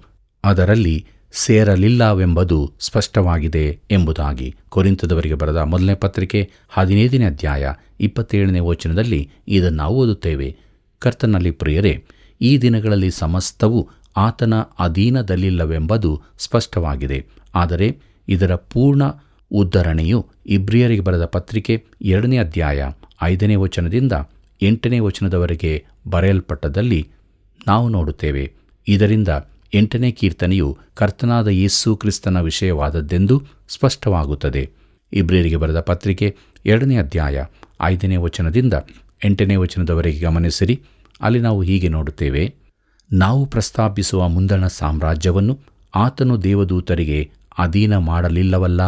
S1: ಅದರಲ್ಲಿ ಸೇರಲಿಲ್ಲವೆಂಬುದು ಸ್ಪಷ್ಟವಾಗಿದೆ ಎಂಬುದಾಗಿ. ಕೊರಿಂಥದವರಿಗೆ ಬರೆದ ಮೊದಲನೇ ಪತ್ರಿಕೆ 15ನೇ ಅಧ್ಯಾಯ 27ನೇ ವಚನದಲ್ಲಿ ಇದನ್ನು ನಾವು ಓದುತ್ತೇವೆ. ಕರ್ತನಲ್ಲಿ ಪ್ರಿಯರೇ, ಈ ದಿನಗಳಲ್ಲಿ ಸಮಸ್ತವು ಆತನ ಅಧೀನದಲ್ಲಿಲ್ಲವೆಂಬುದು ಸ್ಪಷ್ಟವಾಗಿದೆ. ಆದರೆ ಇದರ ಪೂರ್ಣ ಉದ್ಧರಣೆಯು ಇಬ್ರಿಯರಿಗೆ ಬರೆದ ಪತ್ರಿಕೆ 2ನೇ ಅಧ್ಯಾಯ 5ನೇ ವಚನದಿಂದ 8ನೇ ವಚನದವರೆಗೆ ಬರೆಯಲ್ಪಟ್ಟದಲ್ಲಿ ನಾವು ನೋಡುತ್ತೇವೆ. ಇದರಿಂದ 8ನೇ ಕೀರ್ತನೆಯು ಕರ್ತನಾದ ಯೇಸು ಕ್ರಿಸ್ತನ ವಿಷಯವಾದದ್ದೆಂದು ಸ್ಪಷ್ಟವಾಗುತ್ತದೆ. ಇಬ್ರಿಯರಿಗೆ ಬರೆದ ಪತ್ರಿಕೆ 2ನೇ ಅಧ್ಯಾಯ 5ನೇ ವಚನದಿಂದ 8ನೇ ವಚನದವರೆಗೆ ಗಮನಿಸಿರಿ. ಅಲ್ಲಿ ನಾವು ಹೀಗೆ ನೋಡುತ್ತೇವೆ: ನಾವು ಪ್ರಸ್ತಾಪಿಸುವ ಮುಂದಣ ಸಾಮ್ರಾಜ್ಯವನ್ನು ಆತನು ದೇವದೂತರಿಗೆ ಅಧೀನ ಮಾಡಲಿಲ್ಲವಲ್ಲ.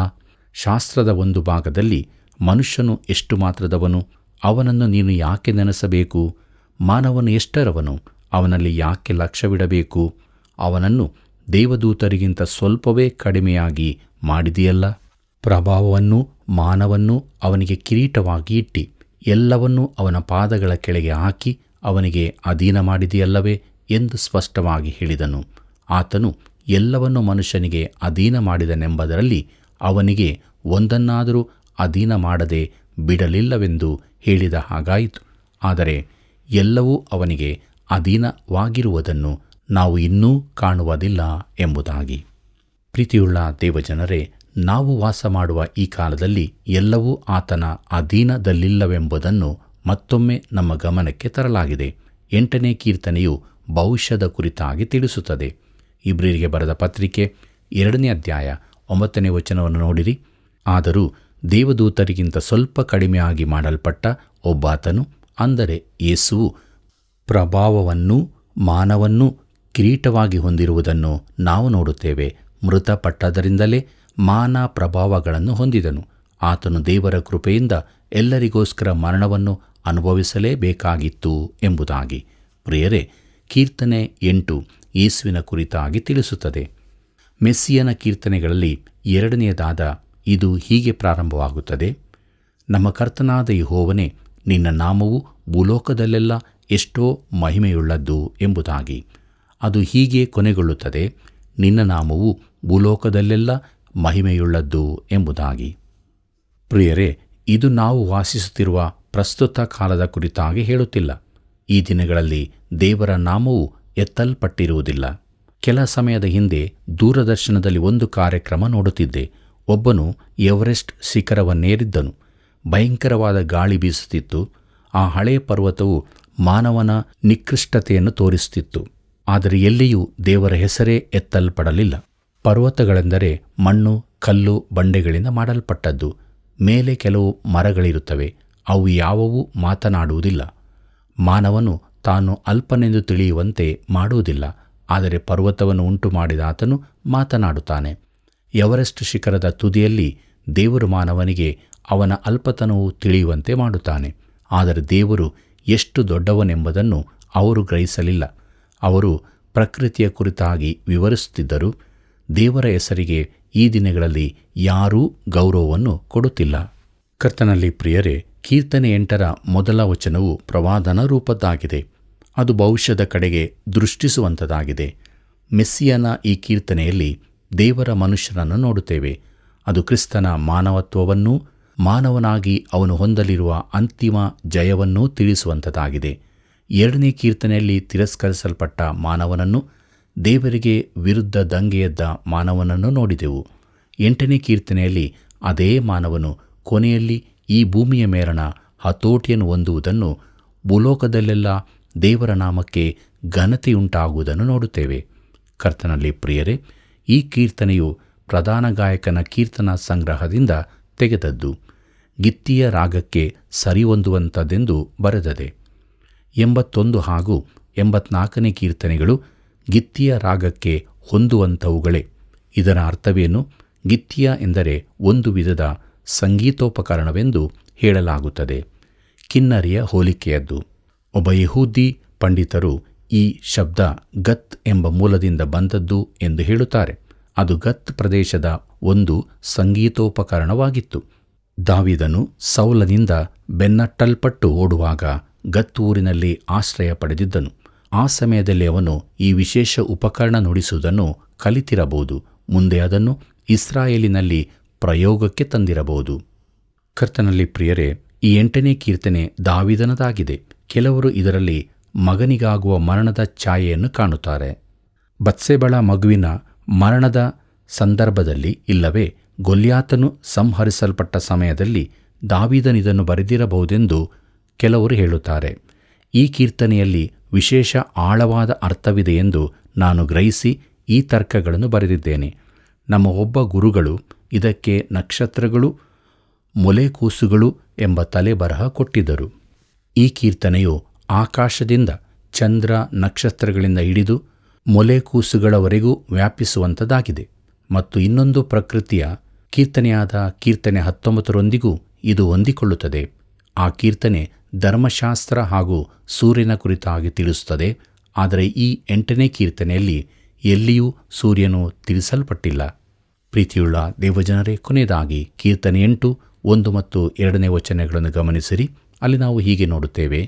S1: ಶಾಸ್ತ್ರದ ಒಂದು ಭಾಗದಲ್ಲಿ ಮನುಷ್ಯನು ಎಷ್ಟು ಮಾತ್ರದವನು, ಅವನನ್ನು ನೀನು ಯಾಕೆ ನೆನೆಸಬೇಕು? ಮಾನವನು ಎಷ್ಟರವನು, ಅವನಲ್ಲಿ ಯಾಕೆ ಲಕ್ಷ್ಯವಿಡಬೇಕು? ಅವನನ್ನು ದೇವದೂತರಿಗಿಂತ ಸ್ವಲ್ಪವೇ ಕಡಿಮೆಯಾಗಿ ಮಾಡಿದೆಯಲ್ಲ. ಪ್ರಭಾವವನ್ನು ಮಾನವನ್ನು ಅವನಿಗೆ ಕಿರೀಟವಾಗಿ ಇಟ್ಟಿ ಎಲ್ಲವನ್ನೂ ಅವನ ಪಾದಗಳ ಕೆಳಗೆ ಹಾಕಿ ಅವನಿಗೆ ಅಧೀನ ಮಾಡಿದೆಯಲ್ಲವೇ ಎಂದು ಸ್ಪಷ್ಟವಾಗಿ ಹೇಳಿದನು. ಆತನು ಎಲ್ಲವನ್ನು ಮನುಷ್ಯನಿಗೆ ಅಧೀನ ಮಾಡಿದನೆಂಬುದರಲ್ಲಿ ಅವನಿಗೆ ಒಂದನ್ನಾದರೂ ಅಧೀನ ಮಾಡದೆ ಬಿಡಲಿಲ್ಲವೆಂದು ಹೇಳಿದ ಹಾಗಾಯಿತು. ಆದರೆ ಎಲ್ಲವೂ ಅವನಿಗೆ ಅಧೀನವಾಗಿರುವುದನ್ನು ನಾವು ಇನ್ನೂ ಕಾಣುವುದಿಲ್ಲ ಎಂಬುದಾಗಿ. ಪ್ರೀತಿಯುಳ್ಳ ದೇವಜನರೇ, ನಾವು ವಾಸ ಮಾಡುವ ಈ ಕಾಲದಲ್ಲಿ ಎಲ್ಲವೂ ಆತನ ಅಧೀನದಲ್ಲಿಲ್ಲವೆಂಬುದನ್ನು ಮತ್ತೊಮ್ಮೆ ನಮ್ಮ ಗಮನಕ್ಕೆ ತರಲಾಗಿದೆ. 8ನೇ ಕೀರ್ತನೆಯು ಭವಿಷ್ಯದ ಕುರಿತಾಗಿ ತಿಳಿಸುತ್ತದೆ. ಇಬ್ರಿಯರಿಗೆ ಬರೆದ ಪತ್ರಿಕೆ 2ನೇ ಅಧ್ಯಾಯ 9ನೇ ವಚನವನ್ನು ನೋಡಿರಿ. ಆದರೂ ದೇವದೂತರಿಗಿಂತ ಸ್ವಲ್ಪ ಕಡಿಮೆಯಾಗಿ ಮಾಡಲ್ಪಟ್ಟ ಒಬ್ಬಾತನು, ಅಂದರೆ ಯೇಸುವು, ಪ್ರಭಾವವನ್ನು ಮಾನವನ್ನು ಕಿರೀಟವಾಗಿ ಹೊಂದಿರುವುದನ್ನು ನಾವು ನೋಡುತ್ತೇವೆ. ಮೃತಪಟ್ಟದರಿಂದಲೇ ಮಾನ ಪ್ರಭಾವಗಳನ್ನು ಹೊಂದಿದನು. ಆತನು ದೇವರ ಕೃಪೆಯಿಂದ ಎಲ್ಲರಿಗೋಸ್ಕರ ಮರಣವನ್ನು ಅನುಭವಿಸಲೇಬೇಕಾಗಿತ್ತು ಎಂಬುದಾಗಿ. ಪ್ರಿಯರೇ, ಕೀರ್ತನೆ 8 ಯೇಸುವಿನ ಕುರಿತಾಗಿ ತಿಳಿಸುತ್ತದೆ. ಮೆಸ್ಸಿಯನ ಕೀರ್ತನೆಗಳಲ್ಲಿ 2ನೇದಾದ ಇದು ಹೀಗೆ ಪ್ರಾರಂಭವಾಗುತ್ತದೆ: ನಮ್ಮ ಕರ್ತನಾದ ಯೆಹೋವನೇ, ನಿನ್ನ ನಾಮವು ಭೂಲೋಕದಲ್ಲೆಲ್ಲ ಎಷ್ಟೋ ಮಹಿಮೆಯುಳ್ಳದ್ದು ಎಂಬುದಾಗಿ. ಅದು ಹೀಗೆ ಕೊನೆಗೊಳ್ಳುತ್ತದೆ: ನಿನ್ನ ನಾಮವು ಭೂಲೋಕದಲ್ಲೆಲ್ಲ ಮಹಿಮೆಯುಳ್ಳದ್ದು ಎಂಬುದಾಗಿ. ಪ್ರಿಯರೇ, ಇದು ನಾವು ವಾಸಿಸುತ್ತಿರುವ ಪ್ರಸ್ತುತ ಕಾಲದ ಕುರಿತಾಗಿ ಹೇಳುತ್ತಿಲ್ಲ. ಈ ದಿನಗಳಲ್ಲಿ ದೇವರ ನಾಮವು ಎತ್ತಲ್ಪಟ್ಟಿರುವುದಿಲ್ಲ. ಕೆಲ ಸಮಯದ ಹಿಂದೆ ದೂರದರ್ಶನದಲ್ಲಿ ಒಂದು ಕಾರ್ಯಕ್ರಮ ನೋಡುತ್ತಿದ್ದೆ. ಒಬ್ಬನು ಎವರೆಸ್ಟ್ ಶಿಖರವನ್ನೇರಿದ್ದನು. ಭಯಂಕರವಾದ ಗಾಳಿ ಬೀಸುತ್ತಿತ್ತು. ಆ ಹಳೆಯ ಪರ್ವತವು ಮಾನವನ ನಿಕೃಷ್ಟತೆಯನ್ನು ತೋರಿಸುತ್ತಿತ್ತು. ಆದರೆ ಎಲ್ಲಿಯೂ ದೇವರ ಹೆಸರೇ ಎತ್ತಲ್ಪಡಲಿಲ್ಲ. ಪರ್ವತಗಳೆಂದರೆ ಮಣ್ಣು, ಕಲ್ಲು, ಬಂಡೆಗಳಿಂದ ಮಾಡಲ್ಪಟ್ಟದ್ದು. ಮೇಲೆ ಕೆಲವು ಮರಗಳಿರುತ್ತವೆ. ಅವು ಯಾವುವೂ ಮಾತನಾಡುವುದಿಲ್ಲ. ಮಾನವನು ತಾನು ಅಲ್ಪನೆಂದು ತಿಳಿಯುವಂತೆ ಮಾಡುವುದಿಲ್ಲ. ಆದರೆ ಪರ್ವತವನ್ನು ಉಂಟು ಮಾಡಿದ ಆತನು ಮಾತನಾಡುತ್ತಾನೆ. ಎವರೆಸ್ಟ್ ಶಿಖರದ ತುದಿಯಲ್ಲಿ ದೇವರು ಮಾನವನಿಗೆ ಅವನ ಅಲ್ಪತನವು ತಿಳಿಯುವಂತೆ ಮಾಡುತ್ತಾನೆ. ಆದರೆ ದೇವರು ಎಷ್ಟು ದೊಡ್ಡವನೆಂಬುದನ್ನು ಅವರು ಗ್ರಹಿಸಲಿಲ್ಲ. ಅವರು ಪ್ರಕೃತಿಯ ಕುರಿತಾಗಿ ವಿವರಿಸುತ್ತಿದ್ದರು. ದೇವರ ಹೆಸರಿಗೆ ಈ ದಿನಗಳಲ್ಲಿ ಯಾರೂ ಗೌರವವನ್ನು ಕೊಡುತ್ತಿಲ್ಲ. ಕರ್ತನಲ್ಲಿ ಪ್ರಿಯರೇ, ಕೀರ್ತನೆ 8ರ ಮೊದಲ ವಚನವು ಪ್ರವಾದನ ರೂಪದ್ದಾಗಿದೆ. ಅದು ಭವಿಷ್ಯದ ಕಡೆಗೆ ದೃಷ್ಟಿಸುವಂಥದ್ದಾಗಿದೆ. ಮೆಸ್ಸಿಯನ ಈ ಕೀರ್ತನೆಯಲ್ಲಿ ದೇವರ ಮನುಷ್ಯನನ್ನು ನೋಡುತ್ತೇವೆ. ಅದು ಕ್ರಿಸ್ತನ ಮಾನವತ್ವವನ್ನೂ ಮಾನವನಾಗಿ ಅವನು ಹೊಂದಲಿರುವ ಅಂತಿಮ ಜಯವನ್ನೂ ತಿಳಿಸುವಂಥದ್ದಾಗಿದೆ. 2ನೇ ಕೀರ್ತನೆಯಲ್ಲಿ ತಿರಸ್ಕರಿಸಲ್ಪಟ್ಟ ಮಾನವನನ್ನು, ದೇವರಿಗೆ ವಿರುದ್ಧ ದಂಗೆಯೆದ್ದ ಮಾನವನನ್ನು ನೋಡಿದೆವು. 8ನೇ ಕೀರ್ತನೆಯಲ್ಲಿ ಅದೇ ಮಾನವನು ಕೊನೆಯಲ್ಲಿ ಈ ಭೂಮಿಯ ಮೇರಣ ಹತೋಟಿಯನ್ನು ಹೊಂದುವುದನ್ನು, ಭೂಲೋಕದಲ್ಲೆಲ್ಲ ದೇವರ ನಾಮಕ್ಕೆ ಘನತೆಯುಂಟಾಗುವುದನ್ನು ನೋಡುತ್ತೇವೆ. ಕರ್ತನಲ್ಲಿ ಪ್ರಿಯರೇ, ಈ ಕೀರ್ತನೆಯು ಪ್ರಧಾನ ಗಾಯಕನ ಕೀರ್ತನಾ ಸಂಗ್ರಹದಿಂದ ತೆಗೆದದ್ದು. ಗಿತ್ತಿಯ ರಾಗಕ್ಕೆ ಸರಿಹೊಂದುವಂಥದ್ದೆಂದು ಬರೆದದೆ. 81 ಹಾಗೂ 84ನೇ ಕೀರ್ತನೆಗಳು ಗಿತ್ತಿಯ ರಾಗಕ್ಕೆ ಹೊಂದುವಂಥವುಗಳೇ. ಇದರ ಅರ್ಥವೇನು? ಗಿತ್ತಿಯ ಎಂದರೆ ಒಂದು ವಿಧದ ಸಂಗೀತೋಪಕರಣವೆಂದು ಹೇಳಲಾಗುತ್ತದೆ. ಕಿನ್ನರಿಯ ಹೋಲಿಕೆಯದ್ದು. ಒಬ್ಬ ಯಹೂದಿ ಪಂಡಿತರು ಈ ಶಬ್ದ ಗತ್ ಎಂಬ ಮೂಲದಿಂದ ಬಂದದ್ದು ಎಂದು ಹೇಳುತ್ತಾರೆ. ಅದು ಗತ್ ಪ್ರದೇಶದ ಒಂದು ಸಂಗೀತೋಪಕರಣವಾಗಿತ್ತು. ದಾವೀದನು ಸೌಲನಿಂದ ಬೆನ್ನಟ್ಟಲ್ಪಟ್ಟು ಓಡುವಾಗ ಗತ್ ಊರಿನಲ್ಲಿ ಆಶ್ರಯ ಪಡೆದಿದ್ದನು. ಆ ಸಮಯದಲ್ಲಿ ಅವನು ಈ ವಿಶೇಷ ಉಪಕರಣ ನುಡಿಸುವುದನ್ನು ಕಲಿತಿರಬಹುದು. ಮುಂದೆ ಅದನ್ನು ಇಸ್ರಾಯೇಲಿನಲ್ಲಿ ಪ್ರಯೋಗಕ್ಕೆ ತಂದಿರಬಹುದು. ಕರ್ತನಲ್ಲಿ ಪ್ರಿಯರೇ, ಈ 8ನೇ ಕೀರ್ತನೆ ದಾವೀದನದಾಗಿದೆ. ಕೆಲವರು ಇದರಲ್ಲಿ ಮಗನಿಗಾಗುವ ಮರಣದ ಛಾಯೆಯನ್ನು ಕಾಣುತ್ತಾರೆ. ಬತ್ಸೆಬಳ ಮಗುವಿನ ಮರಣದ ಸಂದರ್ಭದಲ್ಲಿ ಇಲ್ಲವೇ ಗೊಲ್ಯಾತನು ಸಂಹರಿಸಲ್ಪಟ್ಟ ಸಮಯದಲ್ಲಿ ದಾವೀದನಿದನ್ನು ಬರೆದಿರಬಹುದೆಂದು ಕೆಲವರು ಹೇಳುತ್ತಾರೆ. ಈ ಕೀರ್ತನೆಯಲ್ಲಿ ವಿಶೇಷ ಆಳವಾದ ಅರ್ಥವಿದೆ ಎಂದು ನಾನು ಗ್ರಹಿಸಿ ಈ ತರ್ಕಗಳನ್ನು ಬರೆದಿದ್ದೇನೆ. ನಮ್ಮ ಒಬ್ಬ ಗುರುಗಳು ಇದಕ್ಕೆ ನಕ್ಷತ್ರಗಳು, ಮೊಲೆಕೂಸುಗಳು ಎಂಬ ತಲೆಬರಹ ಕೊಟ್ಟಿದ್ದರು. ಈ ಕೀರ್ತನೆಯು ಆಕಾಶದಿಂದ ಚಂದ್ರ ನಕ್ಷತ್ರಗಳಿಂದ ಹಿಡಿದು ಮೊಲೆಕೂಸುಗಳವರೆಗೂ ವ್ಯಾಪಿಸುವಂಥದ್ದಾಗಿದೆ ಮತ್ತು ಇನ್ನೊಂದು ಪ್ರಕೃತಿಯ ಕೀರ್ತನೆಯಾದ ಕೀರ್ತನೆ 19ರೊಂದಿಗೂ ಇದು ಹೊಂದಿಕೊಳ್ಳುತ್ತದೆ. ಆ ಕೀರ್ತನೆ ಧರ್ಮಶಾಸ್ತ್ರ ಹಾಗೂ ಸೂರ್ಯನ ಕುರಿತಾಗಿ ತಿಳಿಸುತ್ತದೆ. ಆದರೆ ಈ 8ನೇ ಕೀರ್ತನೆಯಲ್ಲಿ ಎಲ್ಲಿಯೂ ಸೂರ್ಯನು ತಿಳಿಸಲ್ಪಟ್ಟಿಲ್ಲ. ಪ್ರೀತಿಯುಳ್ಳ ದೇವಜನರೇ, ಕೊನೆಯದಾಗಿ ಕೀರ್ತನೆ 8, 1 ಮತ್ತು 2ನೇ ವಚನಗಳನ್ನು ಗಮನಿಸಿರಿ. ಅಲ್ಲಿ ನಾವು ಹೀಗೆ ನೋಡುತ್ತೇವೆ: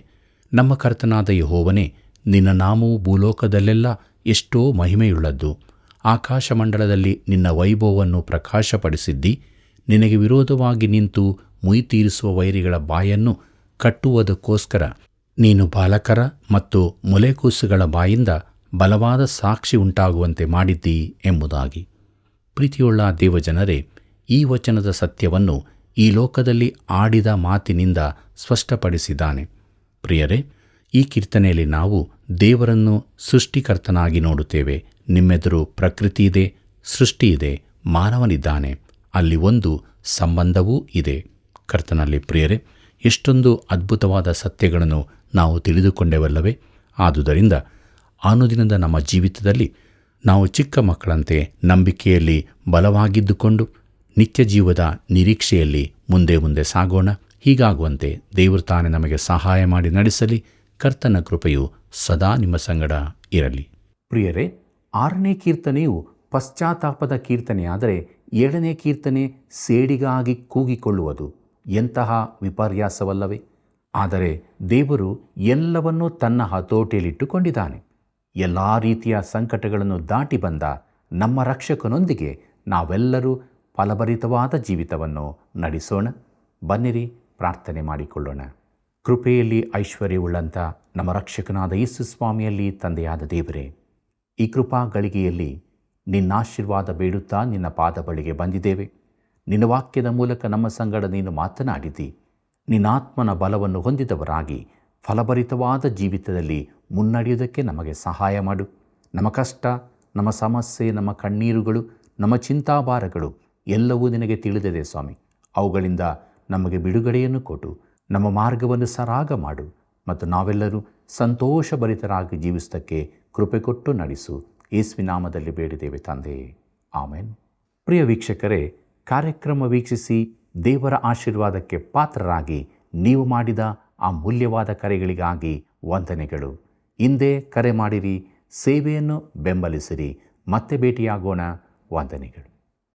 S1: ನಮ್ಮ ಕರ್ತನಾದ ಯೆಹೋವನೇ, ನಿನ್ನ ನಾಮವು ಭೂಲೋಕದಲ್ಲೆಲ್ಲ ಎಷ್ಟೋ ಮಹಿಮೆಯುಳ್ಳದ್ದು. ಆಕಾಶಮಂಡಲದಲ್ಲಿ ನಿನ್ನ ವೈಭವವನ್ನು ಪ್ರಕಾಶಪಡಿಸಿದ್ದಿ. ನಿನಗೆ ವಿರೋಧವಾಗಿ ನಿಂತು ಮುಯ್ತೀರಿಸುವ ವೈರಿಗಳ ಬಾಯನ್ನು ಕಟ್ಟುವುದಕ್ಕೋಸ್ಕರ ನೀನು ಬಾಲಕರ ಮತ್ತು ಮೊಲೆಕೂಸುಗಳ ಬಾಯಿಂದ ಬಲವಾದ ಸಾಕ್ಷಿ ಉಂಟಾಗುವಂತೆ ಮಾಡಿದ್ದಿ ಎಂಬುದಾಗಿ. ಪ್ರೀತಿಯುಳ್ಳ ದೇವಜನರೇ, ಈ ವಚನದ ಸತ್ಯವನ್ನು ಈ ಲೋಕದಲ್ಲಿ ಆಡಿದ ಮಾತಿನಿಂದ ಸ್ಪಷ್ಟಪಡಿಸಿದ್ದಾನೆ. ಪ್ರಿಯರೇ, ಈ ಕೀರ್ತನೆಯಲ್ಲಿ ನಾವು ದೇವರನ್ನು ಸೃಷ್ಟಿಕರ್ತನಾಗಿ ನೋಡುತ್ತೇವೆ. ನಿಮ್ಮೆದುರು ಪ್ರಕೃತಿ ಇದೆ, ಸೃಷ್ಟಿ ಇದೆ, ಮಾನವನಿದ್ದಾನೆ. ಅಲ್ಲಿ ಒಂದು ಸಂಬಂಧವೂ ಇದೆ. ಕರ್ತನಲ್ಲಿ ಪ್ರಿಯರೇ, ಎಷ್ಟೊಂದು ಅದ್ಭುತವಾದ ಸತ್ಯಗಳನ್ನು ನಾವು ತಿಳಿದುಕೊಂಡೆವಲ್ಲವೇ? ಆದುದರಿಂದ ಅನುದಿನದ ನಮ್ಮ ಜೀವಿತದಲ್ಲಿ ನಾವು ಚಿಕ್ಕ ಮಕ್ಕಳಂತೆ ನಂಬಿಕೆಯಲ್ಲಿ ಬಲವಾಗಿದ್ದುಕೊಂಡು ನಿತ್ಯ ಜೀವದ ನಿರೀಕ್ಷೆಯಲ್ಲಿ ಮುಂದೆ ಮುಂದೆ ಸಾಗೋಣ. ಹೀಗಾಗುವಂತೆ ದೇವರು ತಾನೇ ನಮಗೆ ಸಹಾಯ ಮಾಡಿ ನಡೆಸಲಿ. ಕರ್ತನ ಕೃಪೆಯು ಸದಾ ನಿಮ್ಮ ಸಂಗಡ ಇರಲಿ. ಪ್ರಿಯರೇ, 6ನೇ ಕೀರ್ತನೆಯು ಪಶ್ಚಾತ್ತಾಪದ ಕೀರ್ತನೆಯಾದರೆ 7ನೇ ಕೀರ್ತನೆ ಸೇಡಿಗಾಗಿ ಕೂಗಿಕೊಳ್ಳುವುದು. ಎಂತಹ ವಿಪರ್ಯಾಸವಲ್ಲವೇ? ಆದರೆ ದೇವರು ಎಲ್ಲವನ್ನೂ ತನ್ನ ಹತೋಟಿಯಲ್ಲಿಟ್ಟುಕೊಂಡಿದ್ದಾನೆ. ಎಲ್ಲ ರೀತಿಯ ಸಂಕಟಗಳನ್ನು ದಾಟಿ ಬಂದ ನಮ್ಮ ರಕ್ಷಕನೊಂದಿಗೆ ನಾವೆಲ್ಲರೂ ಫಲಭರಿತವಾದ ಜೀವಿತವನ್ನು ನಡೆಸೋಣ. ಬನ್ನಿರಿ, ಪ್ರಾರ್ಥನೆ ಮಾಡಿಕೊಳ್ಳೋಣ. ಕೃಪೆಯಲ್ಲಿ ಐಶ್ವರ್ಯವುಳ್ಳಂಥ ನಮ್ಮ ರಕ್ಷಕನಾದ ಯೇಸು ಸ್ವಾಮಿಯಲ್ಲಿ ತಂದೆಯಾದ ದೇವರೇ, ಈ ಕೃಪಾ ಗಳಿಗೆಯಲ್ಲಿ ನಿನ್ನ ಆಶೀರ್ವಾದ ಬೇಡುತ್ತಾ ನಿನ್ನ ಪಾದ ಬಳಿಗೆ ಬಂದಿದ್ದೇವೆ. ನಿನ್ನ ವಾಕ್ಯದ ಮೂಲಕ ನಮ್ಮ ಸಂಗಡ ನೀನು ಮಾತನಾಡಿದ್ದಿ. ನಿನ್ನ ಆತ್ಮನ ಬಲವನ್ನು ಹೊಂದಿದವರಾಗಿ ಫಲಭರಿತವಾದ ಜೀವಿತದಲ್ಲಿ ಮುನ್ನಡೆಯುವುದಕ್ಕೆ ನಮಗೆ ಸಹಾಯ ಮಾಡು. ನಮ್ಮ ಕಷ್ಟ, ನಮ್ಮ ಸಮಸ್ಯೆ, ನಮ್ಮ ಕಣ್ಣೀರುಗಳು, ನಮ್ಮ ಚಿಂತಾಭಾರಗಳು ಎಲ್ಲವೂ ನಿನಗೆ ತಿಳಿದಿದೆ ಸ್ವಾಮಿ. ಅವುಗಳಿಂದ ನಮಗೆ ಬಿಡುಗಡೆಯನ್ನು ಕೊಟ್ಟು ನಮ್ಮ ಮಾರ್ಗವನ್ನು ಸರಾಗ ಮಾಡು ಮತ್ತು ನಾವೆಲ್ಲರೂ ಸಂತೋಷಭರಿತರಾಗಿ ಜೀವಿಸುವುದಕ್ಕೆ ಕೃಪೆ ಕೊಟ್ಟು ನಡೆಸು. ಯೇಸುವಿನ ನಾಮದಲ್ಲಿ ಬೇಡಿದ್ದೇವೆ ತಂದೆಯೇ, ಆಮೆನ್. ಪ್ರಿಯ ವೀಕ್ಷಕರೇ, ಕಾರ್ಯಕ್ರಮ ವೀಕ್ಷಿಸಿ ದೇವರ ಆಶೀರ್ವಾದಕ್ಕೆ ಪಾತ್ರರಾಗಿ ನೀವು ಮಾಡಿದ ಆ ಮೂಲ್ಯವಾದ ಕರೆಗಳಿಗಾಗಿ ವಂದನೆಗಳು. ಹಿಂದೆ ಕರೆ ಮಾಡಿರಿ, ಸೇವೆಯನ್ನು ಬೆಂಬಲಿಸಿರಿ. ಮತ್ತೆ ಭೇಟಿಯಾಗೋಣ. ವಂದನೆಗಳು.